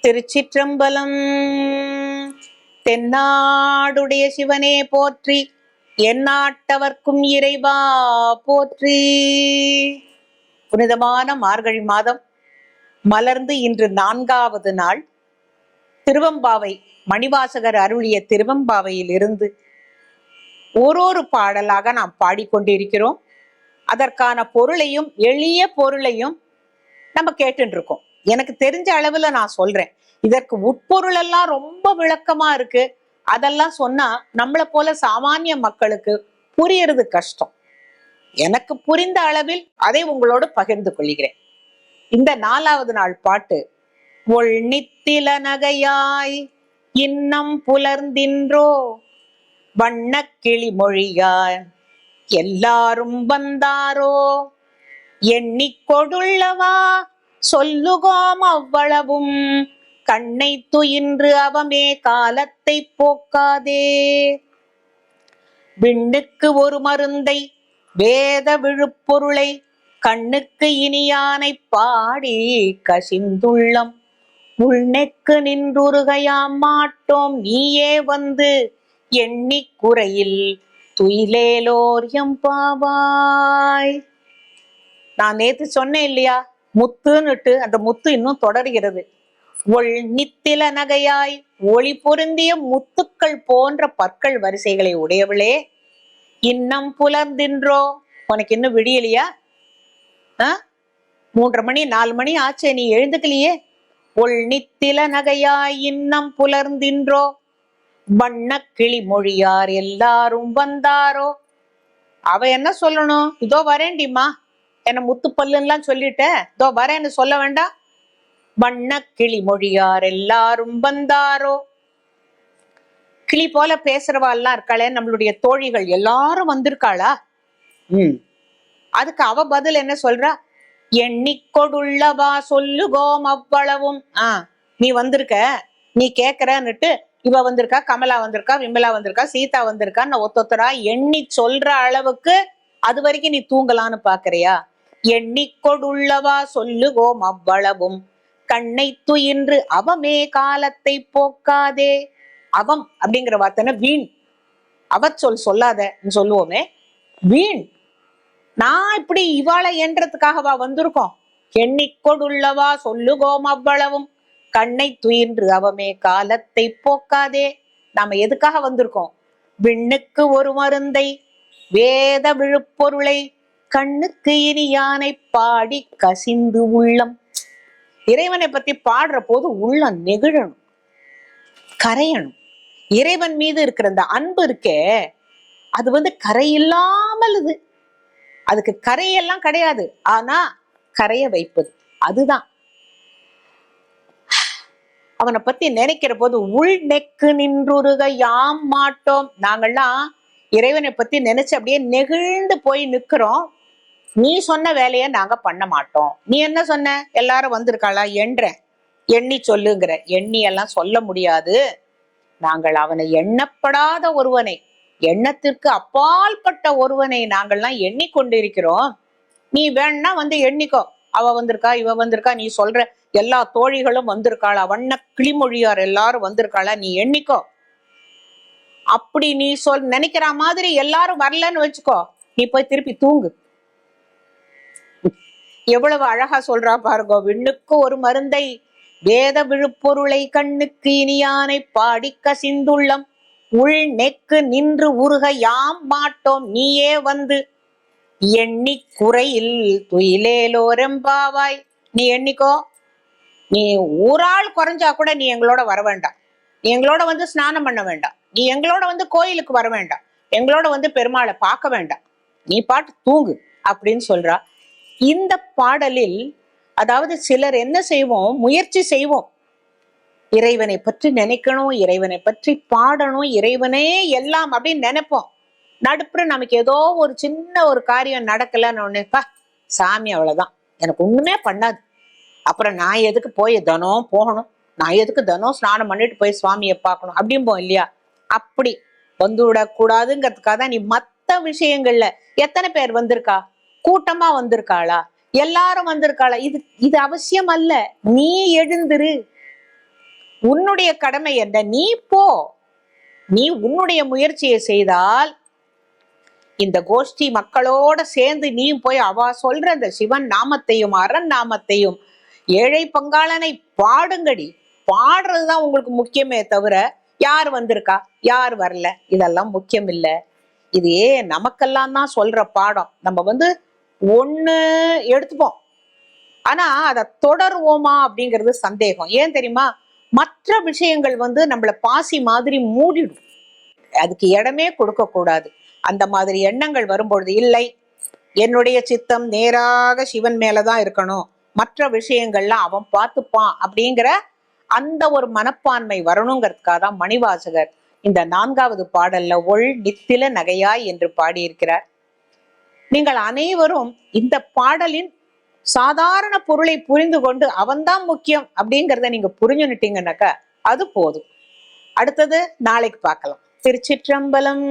திருச்சிற்றம்பலம். தென்னாடுடைய சிவனே போற்றி, எந்நாட்டவர்க்கும் இறைவா போற்றி. புனிதமான மார்கழி மாதம் மலர்ந்து இன்று 4வது நாள். திருவம்பாவை மணிவாசகர் அருளிய திருவம்பாவையில் இருந்து ஒரு பாடலாக நாம் பாடிக்கொண்டிருக்கிறோம். அதற்கான பொருளையும் எளிய பொருளையும் நம்ம கேட்டு இருக்கோம். எனக்கு தெரிஞ்ச அளவுல நான் சொல்றேன். இதற்கு உட்பொருள் எல்லாம் ரொம்ப விளக்கமா இருக்கு. அதெல்லாம் சொன்னா நம்மளை போல சாமானிய மக்களுக்கு புரியறது கஷ்டம். எனக்கு புரிந்த அளவில் அதை உங்களோடு பகிர்ந்து கொள்கிறேன். இந்த 4வது நாள் பாட்டு. ஒள் நித்தில நகையாய் இன்னம் புலர்ந்தின்றோ, வண்ண கிளி மொழியாய் எல்லாரும் வந்தாரோ, எண்ணிக் கொடுள்ளவா சொல்லுகோம் அவ்வளவும், கண்ணை துயின்று அவமே காலத்தை போக்காதே. விண்ணுக்கு ஒரு மருந்தை வேத விழுப்பொருளை, கண்ணுக்கு இனியானை பாடி கசிந்துள்ளம், உள்நெக்கு நின்றுருகையாம் மாட்டோம் நீயே வந்து, எண்ணிக் குறையில் துயிலேலோர் எம்பாவாய். நான் நேத்து சொன்னேன் இல்லையா, முத்துன்னுட்டு. அந்த முத்து இன்னும் தொடர்கிறது. ஒள் நித்தில நகையாய், ஒளி பொருந்திய முத்துக்கள் போன்ற பற்கள் வரிசைகளை உடையவளே, இன்னம் புலர்ந்தின்றோ, உனக்கு இன்னும் விடியலையா? 3:30 மணி 4 மணி ஆச்சே, நீ எழுந்துக்கலையே. ஒள் நித்தில நகையாய் இன்னம் புலர்ந்தின்றோ, வண்ண கிளி மொழியார் எல்லாரும் வந்தாரோ. அவ என்ன சொல்லணும்? இதோ வரேண்டிமா, என்ன முத்து பல்லுலாம் சொல்லிட்ட, இதோ வரேன்னு சொல்ல வேண்டாம். வண்ண கிளி மொழியார் எல்லாரும் வந்தாரோ. கிளி போல பேசுறவா எல்லாம் இருக்காளே, நம்மளுடைய தோழிகள் எல்லாரும் வந்திருக்காளா? அதுக்கு அவ பதில் என்ன சொல்றா? எண்ணிக்கொடுள்ளவா சொல்லுகோம் அவ்வளவும். நீ வந்திருக்க, நீ கேக்குறன்னுட்டு இவ வந்திருக்கா, கமலா வந்திருக்கா, விமலா வந்திருக்கா, சீதா வந்திருக்கா, ஒத்தொத்தரா எண்ணி சொல்ற அளவுக்கு அது வரைக்கும் நீ தூங்கலான்னு பாக்குறியா? எண்ணிக்கொடுள்ளவா சொல்லுகோம் அவ்வளவும், கண்ணை துயின்று அவமே காலத்தை போக்காதே. அவம் அப்படிங்கிற வார்த்தைன்னா வீண். சொல்லாத சொல்லுவோமே, வீண். நான் இப்படி இவாளை என்றதுக்காகவா வந்திருக்கோம்? எண்ணிக்கொடுள்ளவா சொல்லுகோம் அவ்வளவும், கண்ணை துயின்று அவமே காலத்தை போக்காதே. நாம எதுக்காக வந்திருக்கோம்? விண்ணுக்கு ஒரு மருந்தை வேத விழுப்பொருளை, கண்ணுக்கு இனியானை பாடி கசிந்து உள்ளம். இறைவனை பத்தி பாடுற போது உள்ளம் நெகிழணும், கரையணும். இறைவன் மீது இருக்கிற அந்த அன்பு இருக்கே, அது கரையில்லாமல், அதுக்கு கரையெல்லாம் கிடையாது, ஆனா கரைய வைப்பது அதுதான். அவனை பத்தி நினைக்கிற போது உள் நெக்கு நின்றுருக யாம் மாட்டோம். நாங்கள்லாம் இறைவனை பத்தி நினைச்சு அப்படியே நெகிழ்ந்து போய் நிக்கிறோம். நீ சொன்ன வேலைய நாங்க பண்ண மாட்டோம். நீ என்ன சொன்ன? எல்லாரும் வந்திருக்காளா என்ற எண்ணி சொல்லுங்கிற. எண்ணி எல்லாம் சொல்ல முடியாது. நாங்கள் அவனை எண்ணப்படாத ஒருவனை, எண்ணத்திற்கு அப்பால்பட்ட ஒருவனை நாங்கள்லாம் எண்ணிக்கொண்டிருக்கிறோம். நீ வேணா எண்ணிக்கோ. அவ வந்திருக்கா, இவ வந்திருக்கா, நீ சொல்ற எல்லா தோழிகளும் வந்திருக்காளா, வண்ண கிளிமொழியார் எல்லாரும் வந்திருக்காளா, நீ எண்ணிக்கோ. அப்படி நீ நினைக்கிற மாதிரி எல்லாரும் வரலன்னு வச்சுக்கோ, நீ போய் திருப்பி தூங்கு. எவ்வளவு அழகா சொல்றா பாருங்க. விண்ணுக்கு ஒரு மருந்தை வேத விழுப்பொருளை, கண்ணுக்கு இனியானை பாடி கசிந்துள்ளம், உள் நெக்கு நின்று உருக யாம் மாட்டோம் நீயே வந்து, எண்ணி குறையில் துயிலேலோரெம்பாவாய். நீ எண்ணிக்கோ. நீ ஊரால் குறைஞ்சா கூட நீ எங்களோட வர வேண்டாம். நீ எங்களோட ஸ்நானம் பண்ண வேண்டாம். நீ எங்களோட கோயிலுக்கு வர வேண்டாம். எங்களோட பெருமாளை பார்க்க வேண்டாம். நீ பாட்டு தூங்கு அப்படின்னு சொல்றா. இந்த பாடலில் அதாவது சிலர் என்ன செய்வோம், முயற்சி செய்வோம், இறைவனை பற்றி நினைக்கணும், இறைவனை பற்றி பாடணும், இறைவனே எல்லாம் அப்படின்னு நினைப்போம். நடுப்புற நமக்கு ஏதோ ஒரு சின்ன ஒரு காரியம் நடக்கலன்னு ஒண்ணுப்பா சாமி அவ்வளவுதான், எனக்கு ஒண்ணுமே பண்ணாது, அப்புறம் நான் எதுக்கு போய் தினம் போகணும், நான் எதுக்கு தினம் ஸ்நானம் பண்ணிட்டு போய் சுவாமியை பார்க்கணும் அப்படிம்போம் இல்லையா? அப்படி வந்துவிடக்கூடாதுங்கிறதுக்காக தான் நீ மத்த விஷயங்கள்ல எத்தனை பேர் வந்திருக்கா, கூட்டமா வந்திருக்காளா, எல்லாரும் வந்திருக்காளா, இது அவசியம் அல்ல. நீ எழுந்திரு, உன்னுடைய கடமை என்ன? நீ போ, நீ உன்னுடைய முயற்சியை செய்தால் இந்த கோஷ்டி மக்களோட சேர்ந்து நீ போய் அவ சொல்ற அந்த சிவன் நாமத்தையும் அரண் நாமத்தையும் ஏழை பங்காளனை பாடுங்கடி. பாடுறதுதான் உங்களுக்கு முக்கியமே தவிர யார் வந்திருக்கா யார் வரல இதெல்லாம் முக்கியம் இல்ல. இது நமக்கெல்லாம் தான் சொல்ற பாடம். நம்ம ஒண்ணு எடுத்துப்போம், ஆனா அதை தொடருவோமா அப்படிங்கிறது சந்தேகம். ஏன் தெரியுமா? மற்ற விஷயங்கள் நம்மள பாசி மாதிரி மூடிடும், அதுக்கு இடமே கொடுக்க கூடாது. அந்த மாதிரி எண்ணங்கள் வரும்பொழுது, இல்லை என்னுடைய சித்தம் நேராக சிவன் மேலதான் இருக்கணும், மற்ற விஷயங்கள்லாம் அவன் பார்த்துப்பான் அப்படிங்கிற அந்த ஒரு மனப்பான்மை வரணுங்கிறதுக்காக தான் மணிவாசகர் இந்த 4வது பாடல்ல ஒள் நித்தில நகையாய் என்று பாடியிருக்கிறார். நீங்கள் அனைவரும் இந்த பாடலின் சாதாரண பொருளை புரிந்து கொண்டு அவன்தான் முக்கியம் அப்படிங்கிறத நீங்க புரிஞ்சுட்டீங்கன்னாக்கா அது போதும். அடுத்தது நாளைக்கு பார்க்கலாம். திருச்சிற்றம்பலம்.